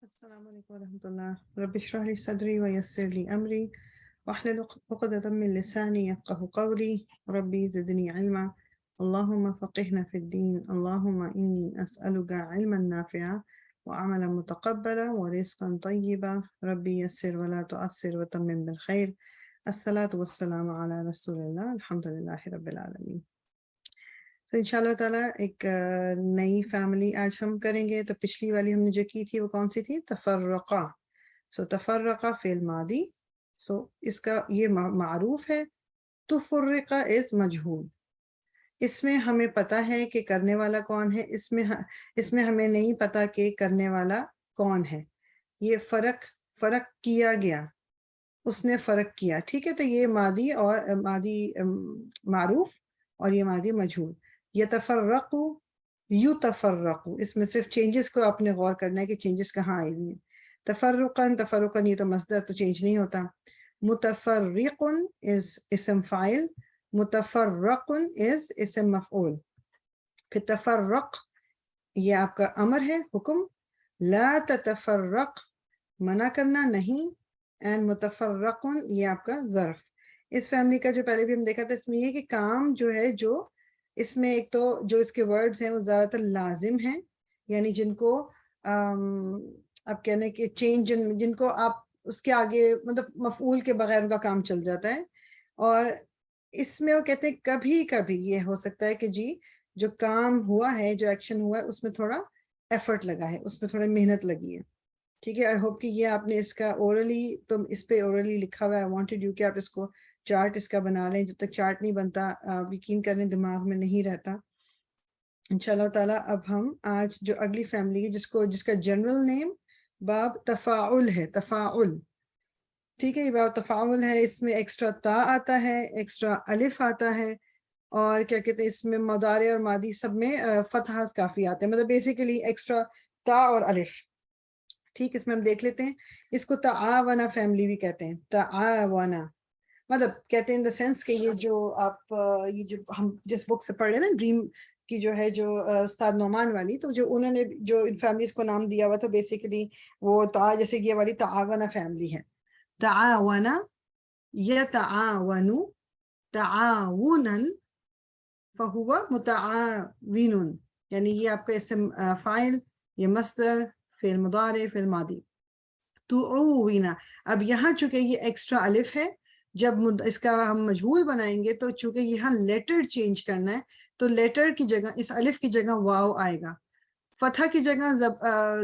السلام عليكم ورحمة الله. رب اشرح لي صدري ويسر لي أمري واحلل عقدة من لساني يفقه قولي. ربي زدني علما. اللهم فقهنا في الدين. اللهم إني أسألك علما نافعا وعملا متقبلا ورزقا طيبا. ربي يسر ولا تؤثر وتمم بالخير. الصلاة والسلام على رسول الله. الحمد لله رب العالمين. تو انشاءاللہ تعالیٰ ایک نئی فیملی آج ہم کریں گے. تو پچھلی والی ہم نے جو کی تھی وہ کون سی تھی؟ تفرقہ. تفرقہ فعل ماضی. اس کا یہ معروف ہے. تفرقہ از مجہول. اس میں ہمیں پتہ ہے کہ کرنے والا کون ہے، اس میں ہمیں نہیں پتہ کہ کرنے والا کون ہے. یہ فرق کیا گیا، اس نے فرق کیا. ٹھیک ہے، تو یہ ماضی اور ماضی معروف اور یہ ماضی مجہول. یتفرق یتفرق، اس میں صرف چینجز کو آپ نے غور کرنا ہے کہ چینجز کہاں آئی ہوئی ہیں. تفرقاً یہ تو مصدر تو چینج نہیں ہوتا. متفرق از اسم فاعل، متفرق از اسم مفعول. پھر تفرق یہ آپ کا امر ہے، حکم. لا تتفرق منع کرنا، نہیں. اینڈ متفرق یہ آپ کا ظرف. اس فیملی کا جو پہلے بھی ہم دیکھا تھا، اس میں یہ کہ کام جو ہے، جو اس میں ایک تو جو اس کے ورڈز ہیں وہ زیادہ تر لازم ہیں، یعنی جن کو آپ کہنے کہ چینج جن کو آپ اس کے آگے مطلب مفعول کے بغیر ان کا کام چل جاتا ہے. اور اس میں وہ کہتے ہیں کبھی کبھی یہ ہو سکتا ہے کہ جی جو کام ہوا ہے، جو ایکشن ہوا ہے، اس میں تھوڑا ایفرٹ لگا ہے، اس میں تھوڑا محنت لگی ہے. ٹھیک ہے، آئی ہوپ کہ یہ آپ نے اس کا اورلی، تو اس پہ اورلی لکھا ہوا ہے. آئی وانٹڈ یو کہ آپ اس کو چارٹ اس کا بنا لیں. جب تک چارٹ نہیں بنتا یقین کریں دماغ میں نہیں رہتا. انشاءاللہ تعالیٰ اب ہم آج جو اگلی فیملی ہے جس کا جنرل نیم باب تفاعل ہے. تفاعل، ٹھیک ہے، یہ باب تفاعل ہے. اس میں ایکسٹرا تا آتا ہے، ایکسٹرا الف آتا ہے، اور کیا کہتے ہیں اس میں مضارع اور ماضی سب میں فتحہ کافی آتے ہیں. مطلب بیسیکلی ایکسٹرا تا اور الف. ٹھیک، اس میں ہم دیکھ لیتے ہیں. اس کو تعاونہ فیملی بھی کہتے ہیں. تعاونہ مطلب کہتے ہیں ان دا سینس کہ یہ جو آپ یہ جو ہم جس بک سے پڑھ رہے ہیں نا، ڈریم کی جو ہے، جو استاد نعمان والی، تو جو انہوں نے جو ان فیملیز کو نام دیا ہوا تھا بیسیکلی وہ جیسے یہ والی تعاونہ فیملی ہے. تعاونہ یتعاون تعاونا فہو متعاون، یعنی یہ آپ کا اسم فاعل، یہ مصدر، فعل مضارع، فعل ماضی. تعوینا. اب یہاں چونکہ یہ ایکسٹرا الف ہے، جب اس کا ہم مجہول بنائیں گے تو چونکہ یہاں لیٹر چینج کرنا ہے، تو لیٹر کی جگہ اس الف کی جگہ واو آئے گا. فتح کی جگہ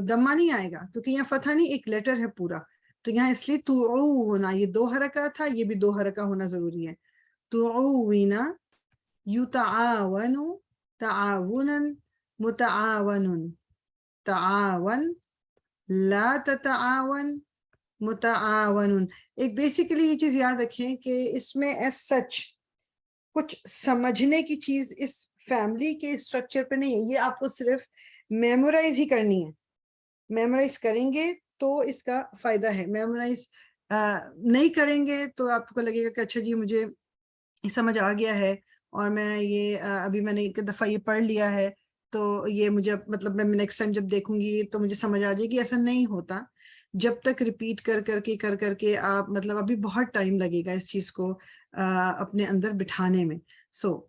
دمہ نہیں آئے گا، کیونکہ یہاں فتح نہیں، ایک لیٹر ہے پورا. تو یہاں اس لیے تعونا، یہ دو حرکہ تھا، یہ بھی دو حرکہ ہونا ضروری ہے. تعوینا یتعاون تعاونا متعاون. تعاون لا تتعاون متعاون. ایک بیسیکلی یہ چیز یاد رکھیں کہ اس میں ایز سچ کچھ سمجھنے کی چیز اس فیملی کے اسٹرکچر پہ نہیں ہے. یہ آپ کو صرف میمورائز ہی کرنی ہے. میمورائز کریں گے تو اس کا فائدہ ہے. میمورائز نہیں کریں گے تو آپ کو لگے گا کہ اچھا جی مجھے سمجھ آ گیا ہے، اور میں یہ ابھی میں نے ایک دفعہ یہ پڑھ لیا ہے تو یہ مجھے مطلب میں نیکسٹ ٹائم جب دیکھوں گی تو مجھے سمجھ آ جائے گی. ایسا نہیں ہوتا. جب تک ریپیٹ کر کے آپ مطلب ابھی بہت ٹائم لگے گا اس چیز کو اپنے اندر بٹھانے میں.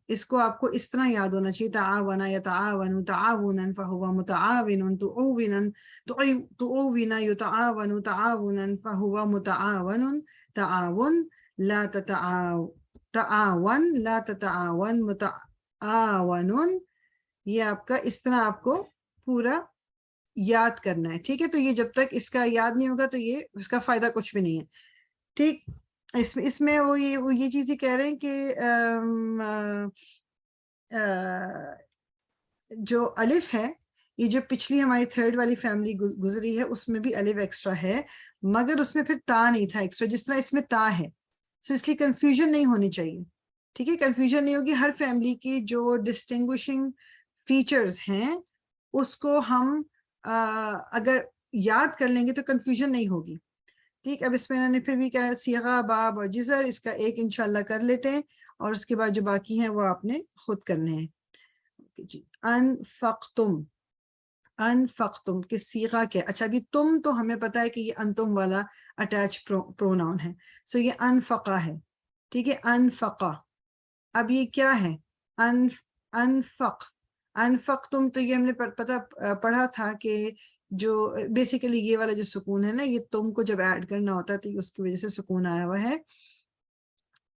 اس کو آپ کو اس طرح یاد ہونا چاہیے. تعاون یتعاون تعاونا فهو متعاون تعاونا تعاون یتعاون تعاونا فهو متعاون تعاون لا تعاون لا تتعاون متعاون. یہ آپ کا اس طرح آپ کو پورا یاد کرنا ہے. ٹھیک ہے، تو یہ جب تک اس کا یاد نہیں ہوگا تو یہ اس کا فائدہ کچھ بھی نہیں ہے. ٹھیک، اس میں وہ یہ چیز ہی کہہ رہے ہیں کہ جو الف ہے، یہ جو پچھلی ہماری تھرڈ والی فیملی گزری ہے اس میں بھی الف ایکسٹرا ہے، مگر اس میں پھر تا نہیں تھا ایکسٹرا جس طرح اس میں تا ہے. اس لیے کنفیوژن نہیں ہونی چاہیے. ٹھیک ہے، کنفیوژن نہیں ہوگی. ہر فیملی کی جو ڈسٹنگوشنگ فیچرز ہیں اس کو ہم اگر یاد کر لیں گے تو کنفیوژن نہیں ہوگی. ٹھیک، اب اس میں انہوں نے پھر بھی کہا صیغہ، باب اور جزر، اس کا ایک انشاءاللہ کر لیتے ہیں، اور اس کے بعد جو باقی ہیں وہ آپ نے خود کرنے ہیں. جی، انفقتم. انفقتم کس صیغہ کے؟ اچھا ابھی تم تو ہمیں پتا ہے کہ یہ انتم والا اٹیچ پروناؤن ہے، سو یہ انفقہ ہے، ٹھیک ہے، انفقہ. اب یہ کیا ہے؟ انفق، انفقتم تو یہ ہم نے پڑھا تھا کہ جو بیسیکلی یہ والا جو سکون ہے نا، یہ تم کو جب ایڈ کرنا ہوتا ہے تو اس کی وجہ سے سکون آیا ہوا ہے.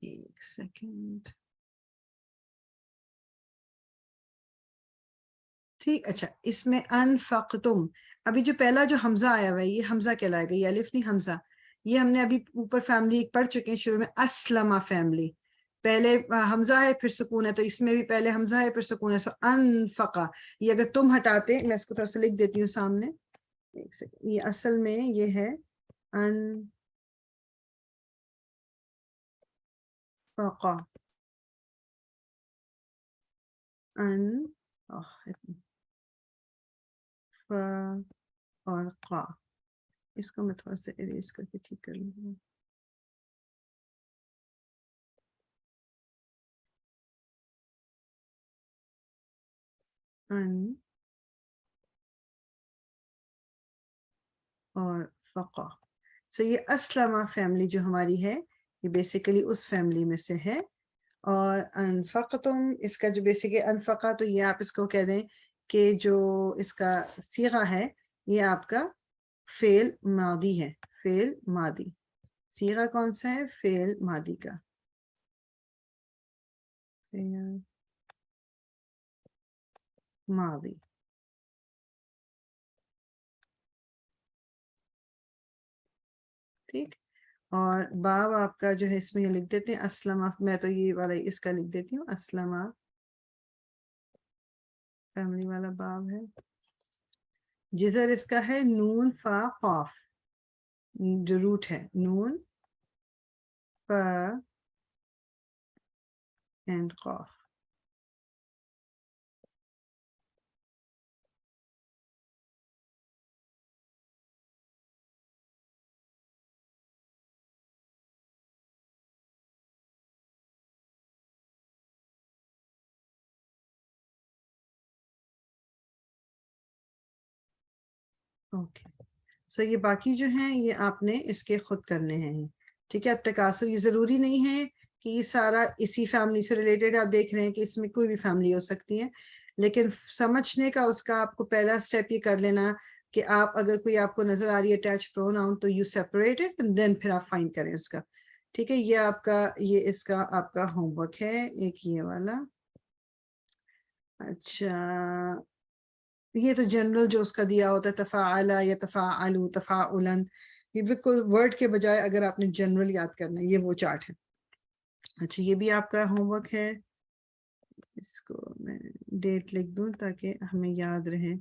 ایک سیکنڈ، ٹھیک. اچھا اس میں انفقتم، ابھی جو پہلا جو حمزہ آیا ہوا ہے یہ حمزہ کہلائے گا، یہ الف نہیں حمزہ. یہ ہم نے ابھی اوپر فیملی ایک پڑھ چکے ہیں شروع میں، اسلم فیملی، پہلے حمزہ ہے پھر سکون ہے، تو اس میں بھی پہلے حمزہ ہے پھر سکون ہے. سو انفقا، یہ اگر تم ہٹاتے، میں اس کو تھوڑا سا لکھ دیتی ہوں سامنے، ایک سیکنڈ. یہ اصل میں یہ ہے انفقا، اور قا، اس کو میں تھوڑا سا اریز کر کے ٹھیک کر لوں گا. اور فقا، سو یہ اسلمہ فیملی جو ہماری ہے یہ بیسیکلی اس فیملی میں سے ہے. اور انفقتم، اس کا جو بیسیکلی انفقا، تو یہ آپ اس کو کہہ دیں کہ جو اس کا صیغہ ہے یہ آپ کا فعل ماضی ہے، فعل ماضی. صیغہ کون سا ہے؟ فعل ماضی کا، فعل ماضی. ٹھیک. اور باب آپ کا جو ہے اس میں یہ لکھ دیتے ہیں اسلمہ، میں تو یہ والا اس کا لکھ دیتی ہوں، اسلمہ فیملی والا باب ہے. جزر اس کا ہے نون فا قاف، جو روٹ ہے نون فا اینڈ قاف. اوکے، سو یہ باقی جو ہیں یہ آپ نے اس کے خود کرنے ہیں. ٹھیک ہے، التکاثر یہ ضروری نہیں ہے کہ یہ سارا اسی فیملی سے ریلیٹڈ، آپ دیکھ رہے ہیں کہ اس میں کوئی بھی فیملی ہو سکتی ہے، لیکن سمجھنے کا اس کا آپ کو پہلا سٹیپ یہ کر لینا کہ آپ اگر کوئی آپ کو نظر آ رہی ہے اٹیچ پروناؤن تو you separate it and then پھر آپ فائنڈ کریں اس کا. ٹھیک ہے، یہ آپ کا، یہ اس کا آپ کا ہوم ورک ہے ایک یہ والا. اچھا یہ تو جنرل جو اس کا دیا ہوتا ہے تفاعل یا تفاعلوا تفاعلا، یہ بالکل ورڈ کے بجائے اگر آپ نے جنرل یاد کرنا ہے یہ وہ چارٹ ہے. اچھا یہ بھی آپ کا ہوم ورک ہے، اس کو میں ڈیٹ لکھ دوں تاکہ ہمیں یاد رہے.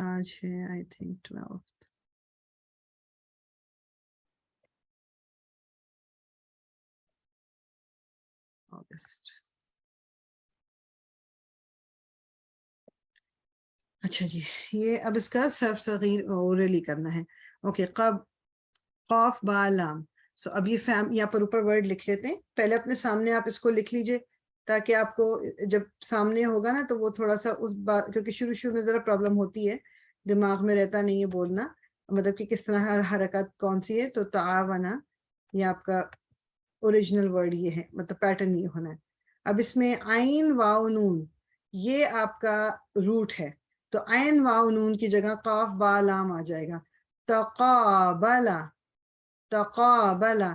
آج ہے آئی تھنک 12 اگست. اچھا جی، یہ اب اس کا صرف صغیر اورلی کرنا ہے. اوکے، قاف با لام. سو اب یہ یہاں پر اوپر ورڈ لکھ لیتے ہیں، پہلے اپنے سامنے آپ اس کو لکھ لیجئے تاکہ آپ کو جب سامنے ہوگا نا تو وہ تھوڑا سا اس بات، کیونکہ شروع میں ذرا پرابلم ہوتی ہے، دماغ میں رہتا نہیں ہے بولنا، مطلب کہ کس طرح حرکت کون سی ہے. تو تعاونا یہ آپ کا اوریجنل ورڈ یہ ہے، مطلب پیٹرن یہ ہونا ہے. اب اس میں عین واو نون یہ آپ کا روٹ ہے، تو عین واو نون کی جگہ قاف با لام آ جائے گا. تقابلا، تقابلا،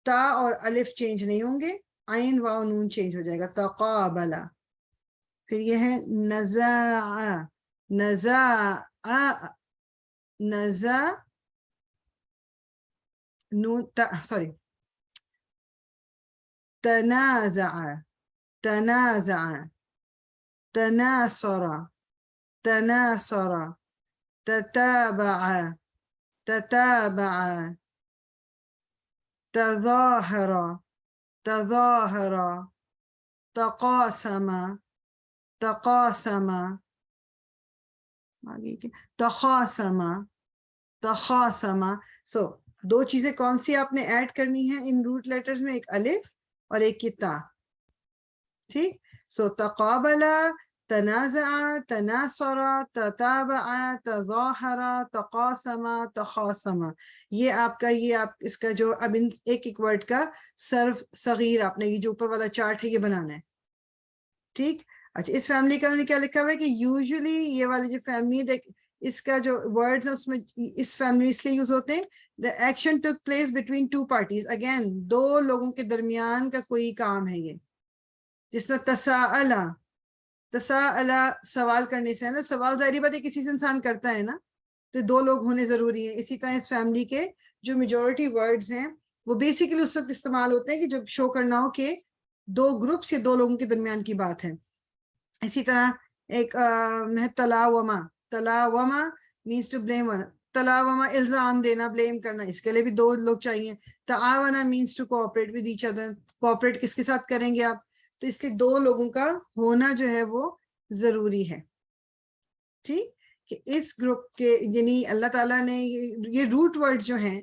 تا اور الف چینج نہیں ہوں گے، عین واو نون چینج ہو جائے گا. تقابلا. پھر یہ ہے نزاع، نزاع، نزاع نون سوری، تنازع، تنازع، تناصر، تناصر، تتابع، تتابع، تظاهر، تظاهر، تقاسم، تقاسم، تخاصم، تخاصم. سو دو چیزیں کون سی آپ نے ایڈ کرنی ہے ان روٹ لیٹرز میں، ایک الف اور ایک کی تا. ٹھیک. سو تقابلا، تنازع، تناصر، تتابع، تظاہر، تقاسم، تخاصم. یہ آپ کا، یہ آپ اس کا جو اب ان ایک ایک ورڈ کا صرف صغیر آپ نے یہ جو اوپر والا چارٹ ہے یہ بنانا ہے. ٹھیک. اچھا اس فیملی کا میں نے کیا لکھا ہوا ہے کہ یوزلی یہ والی جو فیملی دیکھ اس کا جو ورڈز ہیں اس میں اس فیملی اس لیے یوز ہوتے ہیں the action took place between two parties. again دو لوگوں کے درمیان کا کوئی کام ہے یہ. جس طرح تساءلہ، تساءلہ سوال کرنے سے ہے نا، سوال ظاہری بات ہے کسی سے انسان کرتا ہے نا، تو دو لوگ ہونے ضروری ہیں. اسی طرح اس فیملی کے جو میجورٹی ورڈز ہیں وہ بیسیکلی اس وقت استعمال ہوتے ہیں کہ جب شو کرنا ہو کہ دو گروپس یا دو لوگوں کے درمیان کی بات ہے. اسی طرح ایک تلاوما، تلاوما means to blame one. تلاوما الزام دینا، بلیم کرنا، اس کے لیے بھی دو لوگ چاہیے. تعاونا means to cooperate with each other. Cooperate کس کے ساتھ کریں گے آپ؟ تو اس کے دو لوگوں کا ہونا جو ہے وہ ضروری ہے. ٹھیک. کہ اس گروپ کے یعنی اللہ تعالیٰ نے یہ روٹ ورڈ جو ہیں،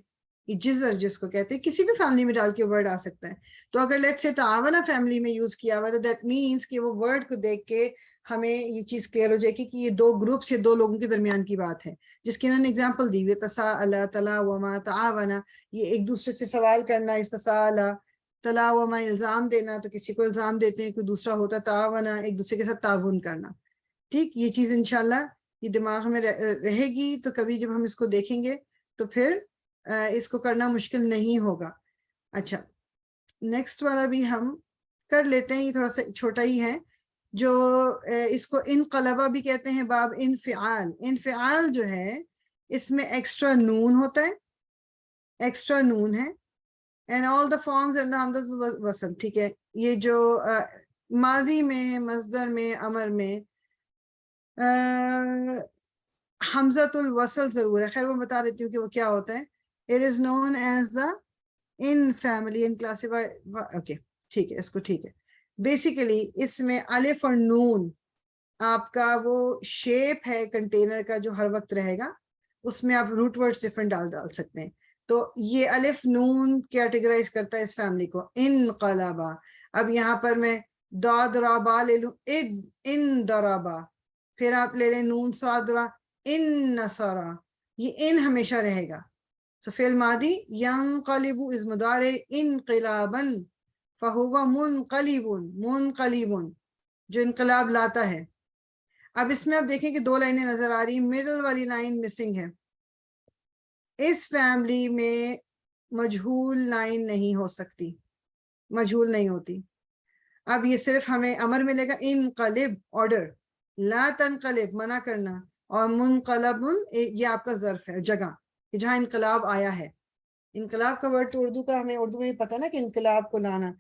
یہ جزر جس کو کہتے ہیں کسی بھی فیملی میں ڈال کے ورڈ آ سکتا ہے. تو اگر لیٹ سے تعاونہ فیملی میں یوز کیا ہوا تو دیٹ مینس کہ وہ ورڈ کو دیکھ کے ہمیں یہ چیز کلیئر ہو جائے گی کہ یہ دو گروپ سے دو لوگوں کے درمیان کی بات ہے. جس کی انہوں نے اگزامپل دی ہوئی ہے تساءل، تلاوما، تعاونا، یہ ایک دوسرے سے سوال کرنا. اس تساءل، تلاوما الزام دینا تو کسی کو الزام دیتے ہیں کوئی دوسرا ہوتا. تعاونا ایک دوسرے کے ساتھ تعاون کرنا. ٹھیک. یہ چیز انشاءاللہ یہ دماغ میں رہے گی تو کبھی جب ہم اس کو دیکھیں گے تو پھر اس کو کرنا مشکل نہیں ہوگا. اچھا نیکسٹ والا بھی ہم کر لیتے ہیں، یہ تھوڑا سا چھوٹا ہی ہے، جو اس کو انقلبہ بھی کہتے ہیں باب انفعال. انفعال جو ہے اس میں ایکسٹرا نون ہوتا ہے، ایکسٹرا نون ہے. and all the forms and the hamzah wasl. ٹھیک ہے. یہ جو ماضی میں، مصدر میں، امر میں حمزۃ الوصل ضرور ہے. خیر وہ بتا دیتی ہوں کہ وہ کیا ہوتا ہے. it is known as the in family in classify. Okay ٹھیک ہے، اس کو ٹھیک ہے. بیسیکلی اس میں الف اور نون آپ کا وہ شیپ ہے کنٹینر کا جو ہر وقت رہے گا، اس میں آپ روٹ ورڈ ڈفرنٹ ڈال سکتے ہیں. تو یہ الف نون کیٹیگرائز کرتا ہے اس فیملی کو. انقلبا. اب یہاں پر میں داد رابا لے لوں، ان درابا، پھر آپ لے لیں نون صادرہ ان نصرا، یہ ان ہمیشہ رہے گا. سو فعل ماضی ینقلب از مضارع انقلابا فہو منقلب، منقلب جو انقلاب لاتا ہے. اب اس میں آپ دیکھیں کہ دو لائنیں نظر آ رہی ہیں، مڈل والی لائن مسنگ ہے. اس فیملی میں مجہول لائن نہیں ہو سکتی، مجہول نہیں ہوتی. اب یہ صرف ہمیں امر ملے گا انقلب آرڈر، لا تنقلب منع کرنا، اور منقلب یہ آپ کا ظرف ہے جگہ جہاں انقلاب آیا ہے. انقلاب کا ورڈ تو اردو کا ہمیں اردو میں پتہ نا کہ انقلاب کو لانا،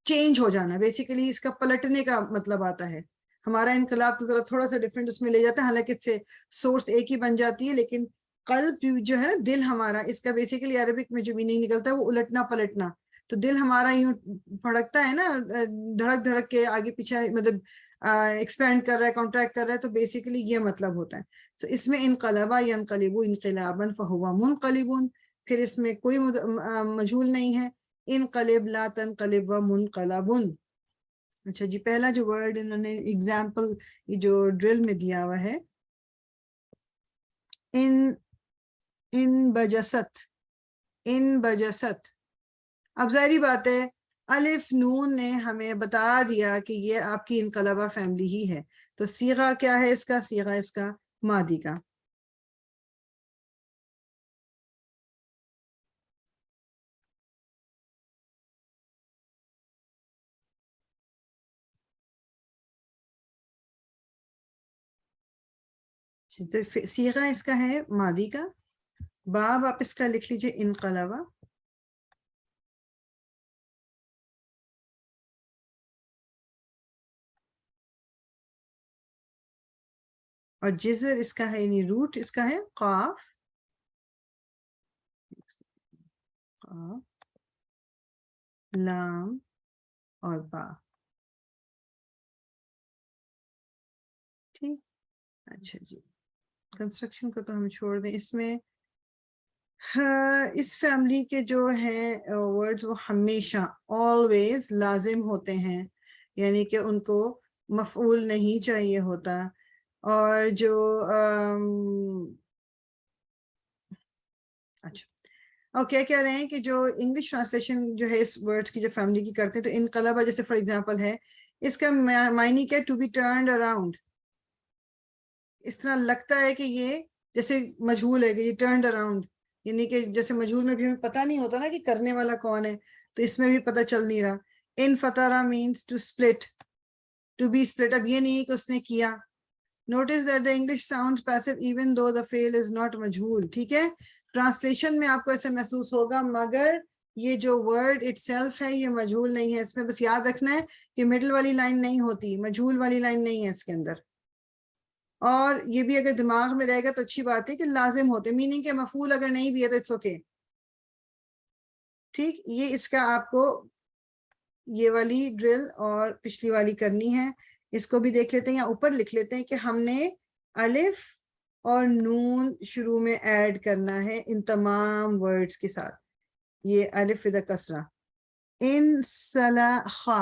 چینج ہو جانا، بیسیکلی اس کا پلٹنے کا مطلب آتا ہے. ہمارا انقلاب تو ذرا تھوڑا سا ڈفرینٹ اس میں لے جاتا ہے، حالانکہ اس سے سورس ایک ہی بن جاتی ہے، لیکن قلب جو ہے نا دل ہمارا، اس کا بیسیکلی عربک میں جو میننگ نکلتا ہے وہ الٹنا پلٹنا. تو دل ہمارا یوں بھڑکتا ہے نا، دھڑک دھڑک کے آگے پیچھے مطلب ایکسپینڈ کر رہا ہے، کانٹریکٹ کر رہا ہے، تو بیسیکلی یہ مطلب ہوتا ہے. تو اس میں انقلبا ینقلب انقلابا فہو منقلب، پھر اس میں کوئی مجہول نہیں ہے. انقلب، لا تنقلب و منقلب. اچھا جی پہلا جو ورڈ انہوں نے ایگزامپل یہ جو ڈرل میں دیا ہوا ہے، ان بجست، ان بجست. اب ظاہری بات ہے الف نون نے ہمیں بتا دیا کہ یہ آپ کی انقلبہ فیملی ہی ہے. تو صیغہ کیا ہے اس کا؟ صیغہ اس کا ماضی کا. تو صیغہ اس کا ہے ماضی کا. باب آپ اس کا لکھ لیجئے انقلبہ. اور جزر اس کا ہے یعنی روٹ اس کا ہے قاف، قاف لام اور با. ٹھیک. اچھا جی کنسٹرکشن کو تو ہم چھوڑ دیں. اس میں اس فیملی کے جو ہیں ورڈز وہ ہمیشہ آلویز لازم ہوتے ہیں، یعنی کہ ان کو مفعول نہیں چاہیے ہوتا. اور جو اچھا اور کیا کہہ رہے ہیں کہ جو انگلش ٹرانسلیشن جو ہے اس ورڈ کی جو فیملی کی کرتے ہیں تو انقلبہ جیسے فار ایگزامپل ہے اس کا معنی کیا ٹو بی ٹرنڈ اراؤنڈ. اس طرح لگتا ہے کہ یہ جیسے مجہول ہے کہ یہ ٹرنڈ اراؤنڈ یعنی کہ جیسے مجہول میں بھی ہمیں پتہ نہیں ہوتا نا کہ کرنے والا کون ہے تو اس میں بھی پتہ چل نہیں رہا. ان فتارا means to split to be split. اب یہ نہیں ہے کہ اس نے کیا. Notice that the English sounds passive even though the fail is not مجہول. ٹھیک ہے ٹرانسلیشن میں آپ کو ایسے محسوس ہوگا مگر یہ جو ورڈ اٹ سیلف ہے یہ مجہول نہیں ہے. اس میں بس یاد رکھنا ہے کہ مڈل والی لائن نہیں ہوتی, مجہول والی لائن نہیں ہے اس کے اندر. اور یہ بھی اگر دماغ میں رہے گا تو اچھی بات ہے کہ لازم ہوتے میننگ کہ مفعول اگر نہیں بھی ہے تو اٹس اوکے. ٹھیک یہ اس کا آپ کو یہ والی ڈرل اور پچھلی والی کرنی ہے. اس کو بھی دیکھ لیتے ہیں یا اوپر لکھ لیتے ہیں کہ ہم نے الف اور نون شروع میں ایڈ کرنا ہے ان تمام ورڈز کے ساتھ. یہ الف ودا کسرہ. ان صلحا,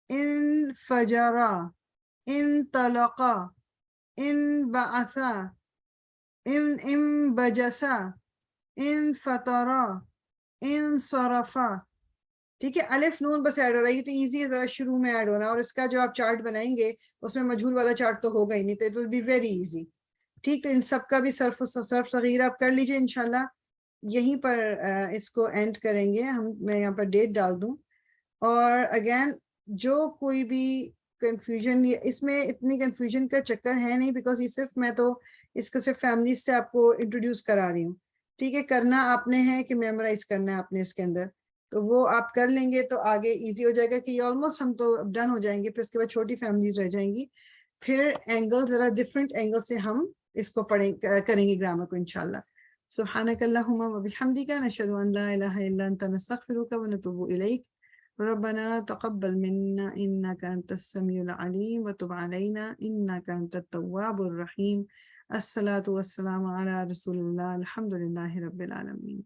ان فجرا, ان طلقا, ان بعثا, ان بجسا, ان فطرا, ان صرفا. ٹھیک ہے الف نون بس ایڈ ہو رہا ہے. یہ تو ایزی ہے ذرا شروع میں ایڈ ہونا. اور اس کا جو آپ چارٹ بنائیں گے اس میں مجہول والا چارٹ تو ہوگا ہی نہیں تو it will be very easy. ٹھیک تو ان سب کا بھی صرف صغیر آپ کر لیجئے انشاءاللہ. یہیں پر اس کو اینڈ کریں گے ہم. میں یہاں پر ڈیٹ ڈال دوں. اور اگین جو کوئی بھی کنفیوژن اس میں اتنی کنفیوژن کا چکر ہے نہیں بیکاز یہ صرف میں تو اس کو صرف فیملیز سے آپ کو انٹروڈیوس کرا رہی ہوں. ٹھیک ہے کرنا آپ نے ہے کہ میمورائز کرنا ہے آپ نے اس کے اندر تو وہ آپ کر لیں گے تو آگے ایزی ہو جائے گا کہ یہ آلموسٹ ہم تو ڈن ہو جائیں گے. پھر اس کے بعد چھوٹی فیملیز رہ جائیں گی. پھر اینگل ذرا ڈفرینٹ اینگل سے ہم اس کو کریں گے گرامر کو انشاءاللہ. سبحانک اللہم و بحمدک نشہد ان لا الہ الا انت نستغفرک و نتوب الیک. ربنا تقبل منا انک انت السمیع العلیم وتب علینا انک انت التواب الرحیم. الصلاة والسلام علی رسول اللہ الحمد للہ رب العالمین.